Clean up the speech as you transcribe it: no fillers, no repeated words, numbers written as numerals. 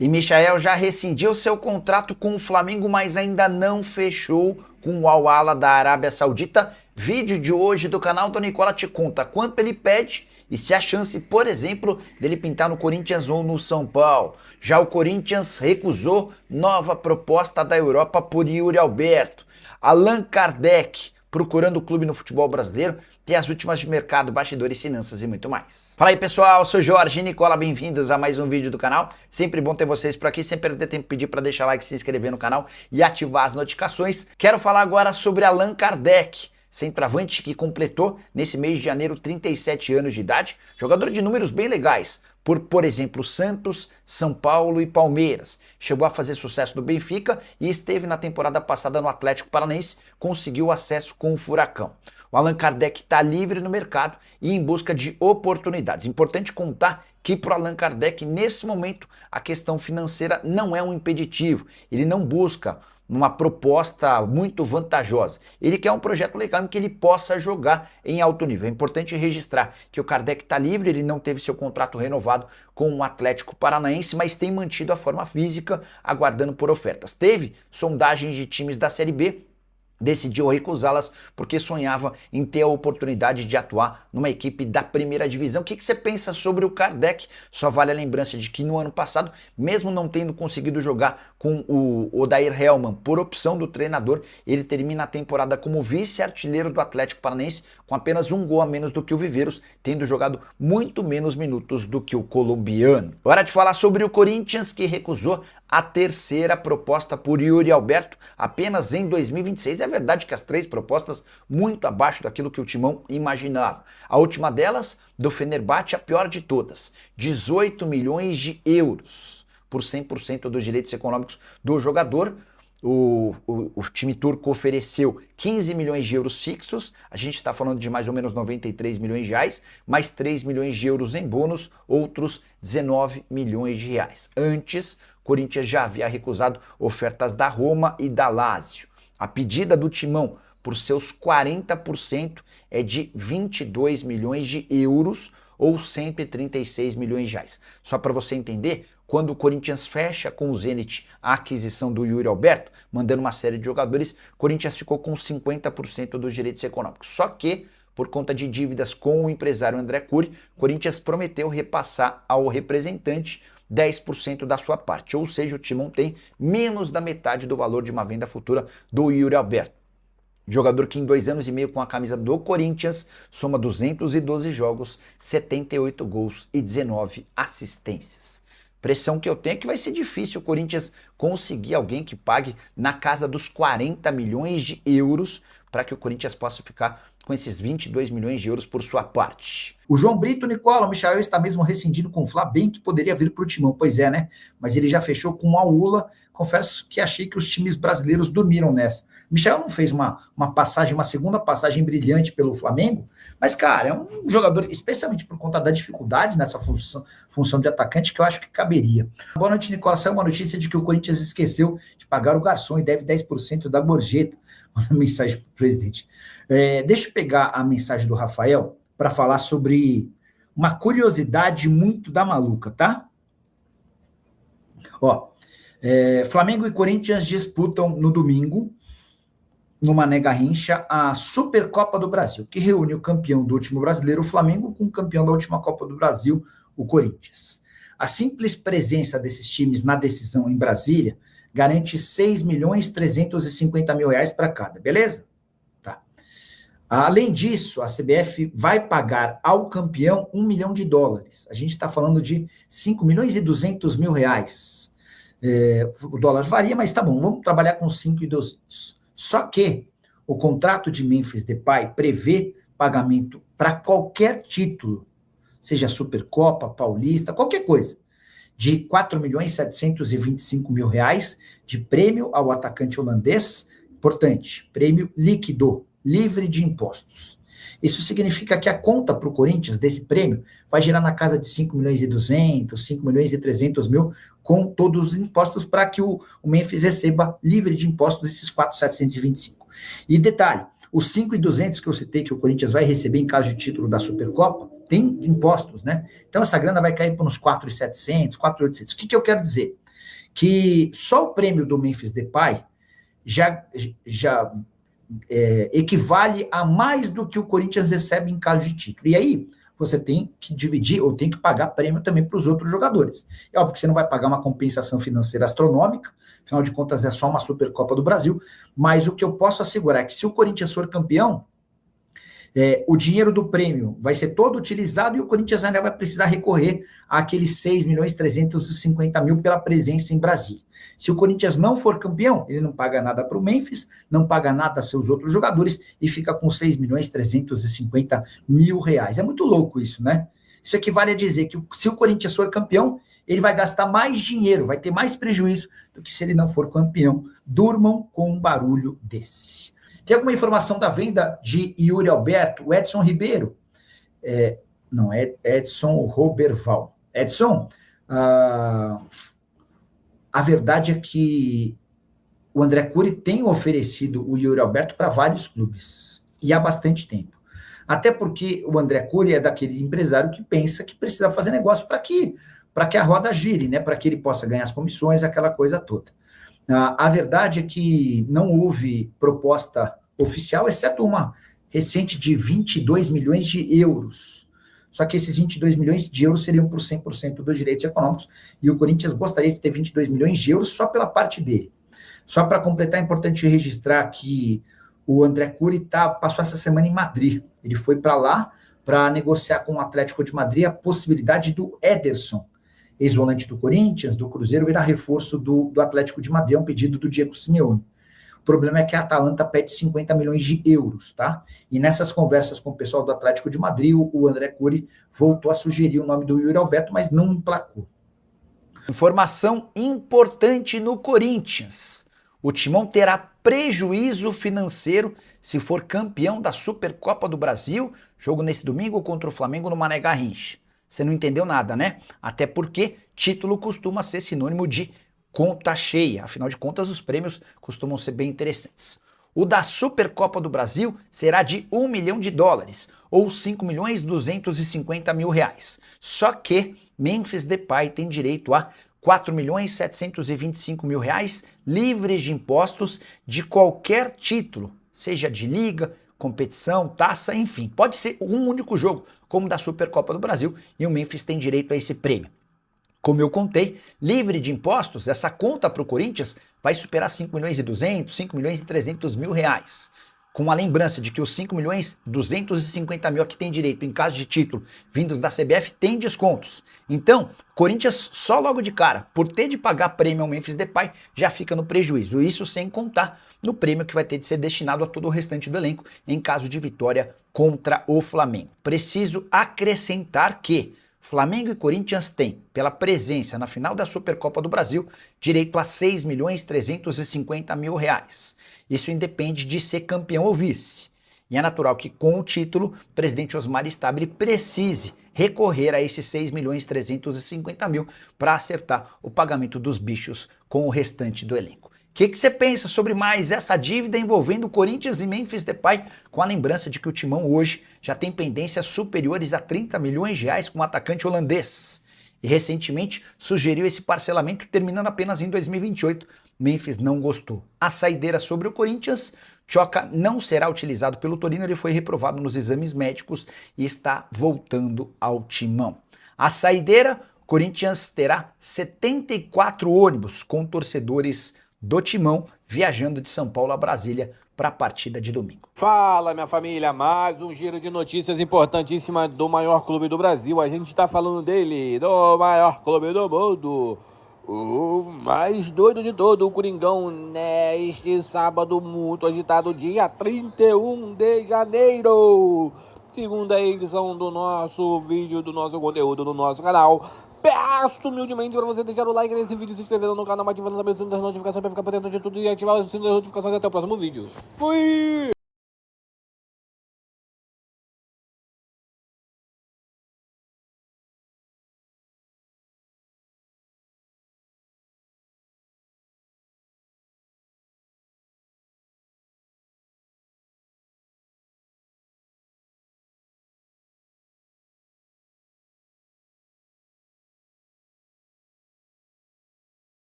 E Michael já rescindiu seu contrato com o Flamengo, mas ainda não fechou com o Al-Ahly da Arábia Saudita. Vídeo de hoje do canal do Nicola te conta quanto ele pede e se há chance, por exemplo, dele pintar no Corinthians ou no São Paulo. Já o Corinthians recusou nova proposta da Europa por Yuri Alberto. Allan Kardec procurando o clube no futebol brasileiro, tem as últimas de mercado, bastidores, finanças e muito mais. Fala aí pessoal, eu sou Jorge Nicola, bem-vindos a mais um vídeo do canal. Sempre bom ter vocês por aqui, sem perder tempo pedir para deixar like, se inscrever no canal e ativar as notificações. Quero falar agora sobre Allan Kardec, centroavante que completou nesse mês de janeiro 37 anos de idade, jogador de números bem legais, por exemplo, Santos, São Paulo e Palmeiras. Chegou a fazer sucesso no Benfica e esteve na temporada passada no Atlético Paranaense, conseguiu acesso com o Furacão. O Allan Kardec está livre no mercado e em busca de oportunidades. Importante contar que para o Allan Kardec, nesse momento, a questão financeira não é um impeditivo. Ele não busca numa proposta muito vantajosa. Ele quer um projeto legal em que ele possa jogar em alto nível. É importante registrar que o Kardec está livre, ele não teve seu contrato renovado com o Atlético Paranaense, mas tem mantido a forma física, aguardando por ofertas. Teve sondagens de times da Série B, decidiu recusá-las porque sonhava em ter a oportunidade de atuar numa equipe da primeira divisão. O que você pensa sobre o Kardec? Só vale a lembrança de que no ano passado, mesmo não tendo conseguido jogar com o Odair Hellmann por opção do treinador, ele termina a temporada como vice-artilheiro do Atlético Paranaense com apenas um gol a menos do que o Viveiros, tendo jogado muito menos minutos do que o colombiano. Hora de falar sobre o Corinthians, que recusou a terceira proposta por Yuri Alberto apenas em 2026. É verdade que as três propostas muito abaixo daquilo que o Timão imaginava. A última delas, do Fenerbahçe, a pior de todas, 18 milhões de euros por 100% dos direitos econômicos do jogador. O time turco ofereceu 15 milhões de euros fixos, a gente está falando de mais ou menos 93 milhões de reais, mais 3 milhões de euros em bônus, outros 19 milhões de reais. Antes, Corinthians já havia recusado ofertas da Roma e da Lazio. A pedida do Timão por seus 40% é de 22 milhões de euros ou 136 milhões de reais. Só para você entender, quando o Corinthians fecha com o Zenit a aquisição do Yuri Alberto, mandando uma série de jogadores, o Corinthians ficou com 50% dos direitos econômicos. Só que, por conta de dívidas com o empresário André Cury, o Corinthians prometeu repassar ao representante 10% da sua parte, ou seja, o Timão tem menos da metade do valor de uma venda futura do Yuri Alberto. Jogador que em 2 anos e meio com a camisa do Corinthians soma 212 jogos, 78 gols e 19 assistências. Pressão que eu tenho é que vai ser difícil o Corinthians conseguir alguém que pague na casa dos 40 milhões de euros para que o Corinthians possa ficar com esses 22 milhões de euros por sua parte. O João Brito, Nicola, o Michael está mesmo rescindindo com o Flá, bem que poderia vir para o Timão. Pois é, né? Mas ele já fechou com o Al-Ahly. Confesso que achei que os times brasileiros dormiram nessa. O Michael não fez uma passagem, uma segunda passagem brilhante pelo Flamengo, mas, cara, é um jogador, especialmente por conta da dificuldade nessa função de atacante, que eu acho que caberia. Boa noite, Nicola. Saiu uma notícia de que o Corinthians esqueceu de pagar o garçom e deve 10% da gorjeta. Manda mensagem para o presidente. Deixa eu pegar a mensagem do Rafael para falar sobre uma curiosidade muito da maluca, tá? Ó, Flamengo e Corinthians disputam no domingo, no Mané Garrincha, a Supercopa do Brasil, que reúne o campeão do último brasileiro, o Flamengo, com o campeão da última Copa do Brasil, o Corinthians. A simples presença desses times na decisão em Brasília garante 6.350.000 reais para cada, beleza? Tá. Além disso, a CBF vai pagar ao campeão $1 milhão. A gente está falando de 5.200.000 reais. O dólar varia, mas tá bom, vamos trabalhar com 5.200. Só que o contrato de Memphis Depay prevê pagamento para qualquer título, seja Supercopa, Paulista, qualquer coisa, de 4.725.000 reais de prêmio ao atacante holandês. Importante, prêmio líquido, livre de impostos. Isso significa que a conta para o Corinthians desse prêmio vai girar na casa de 5.200.000, 5.300.000, com todos os impostos, para que o Memphis receba livre de impostos esses 4.725. E detalhe, os 5.200 que eu citei que o Corinthians vai receber em caso de título da Supercopa, tem impostos, né? Então essa grana vai cair para uns 4.700, 4.800. O que eu quero dizer? que só o prêmio do Memphis Depay já equivale a mais do que o Corinthians recebe em caso de título. E aí você tem que dividir ou tem que pagar prêmio também para os outros jogadores. É óbvio que você não vai pagar uma compensação financeira astronômica, afinal de contas é só uma Supercopa do Brasil, mas o que eu posso assegurar é que se o Corinthians for campeão, o dinheiro do prêmio vai ser todo utilizado e o Corinthians ainda vai precisar recorrer àqueles 6.350.000 pela presença em Brasília. Se o Corinthians não for campeão, ele não paga nada para o Memphis, não paga nada a seus outros jogadores e fica com 6.350.000 reais. É muito louco isso, né? Isso equivale a dizer que se o Corinthians for campeão, ele vai gastar mais dinheiro, vai ter mais prejuízo do que se ele não for campeão. Durmam com um barulho desse. Tem alguma informação da venda de Yuri Alberto, o Edson Ribeiro? Não, é Edson Roberval. Edson, a verdade é que o André Cury tem oferecido o Yuri Alberto para vários clubes, e há bastante tempo. Até porque o André Cury é daquele empresário que pensa que precisa fazer negócio para que a roda gire, né? Para que ele possa ganhar as comissões, aquela coisa toda. A verdade é que não houve proposta oficial, exceto uma recente de 22 milhões de euros. Só que esses 22 milhões de euros seriam por 100% dos direitos econômicos, e o Corinthians gostaria de ter 22 milhões de euros só pela parte dele. Só para completar, é importante registrar que o André Cury passou essa semana em Madrid. Ele foi para lá para negociar com o Atlético de Madrid a possibilidade do Ederson, ex-volante do Corinthians, do Cruzeiro, virar reforço do Atlético de Madrid, é um pedido do Diego Simeone. O problema é que a Atalanta pede 50 milhões de euros, tá? E nessas conversas com o pessoal do Atlético de Madrid, o André Cury voltou a sugerir o nome do Yuri Alberto, mas não emplacou. Informação importante no Corinthians. O Timão terá prejuízo financeiro se for campeão da Supercopa do Brasil, jogo nesse domingo contra o Flamengo no Mané Garrincha. Você não entendeu nada, né? Até porque título costuma ser sinônimo de conta cheia. Afinal de contas, os prêmios costumam ser bem interessantes. O da Supercopa do Brasil será de US$1 milhão, ou 5.250.000 reais. Só que Memphis Depay tem direito a 4.725.000 reais livres de impostos de qualquer título, seja de liga, competição, taça, enfim. Pode ser um único jogo, como da Supercopa do Brasil, e o Memphis tem direito a esse prêmio. Como eu contei, livre de impostos, essa conta para o Corinthians vai superar 5.200.000, 5.300.000 reais. Com a lembrança de que os 5.250.000 a que tem direito em caso de título vindos da CBF tem descontos. Então, Corinthians só logo de cara, por ter de pagar prêmio ao Memphis Depay, já fica no prejuízo. Isso sem contar no prêmio que vai ter de ser destinado a todo o restante do elenco em caso de vitória contra o Flamengo. Preciso acrescentar que Flamengo e Corinthians têm, pela presença na final da Supercopa do Brasil, direito a 6.350.000 reais. Isso independe de ser campeão ou vice. E é natural que, com o título, o presidente Osmar Stabile precise recorrer a esses 6.350.000 para acertar o pagamento dos bichos com o restante do elenco. O que você pensa sobre mais essa dívida envolvendo Corinthians e Memphis Depay, com a lembrança de que o Timão hoje já tem pendências superiores a 30 milhões de reais com o atacante holandês? E recentemente sugeriu esse parcelamento terminando apenas em 2028. Memphis não gostou. A saideira sobre o Corinthians: Tchoka não será utilizado pelo Torino, ele foi reprovado nos exames médicos e está voltando ao Timão. A saideira: Corinthians terá 74 ônibus com torcedores do Timão viajando de São Paulo a Brasília para a partida de domingo. Fala, minha família, mais um giro de notícias importantíssimas do maior clube do Brasil. A gente está falando dele, do maior clube do mundo, o mais doido de todo, o Coringão, neste sábado muito agitado, dia 31 de janeiro. Segunda edição do nosso vídeo, do nosso conteúdo, do nosso canal. Peço humildemente para você deixar o like nesse vídeo, se inscrevendo no canal, ativando também o sininho das notificações para ficar por dentro de tudo e ativar o sininho das notificações. Até o próximo vídeo. Fui!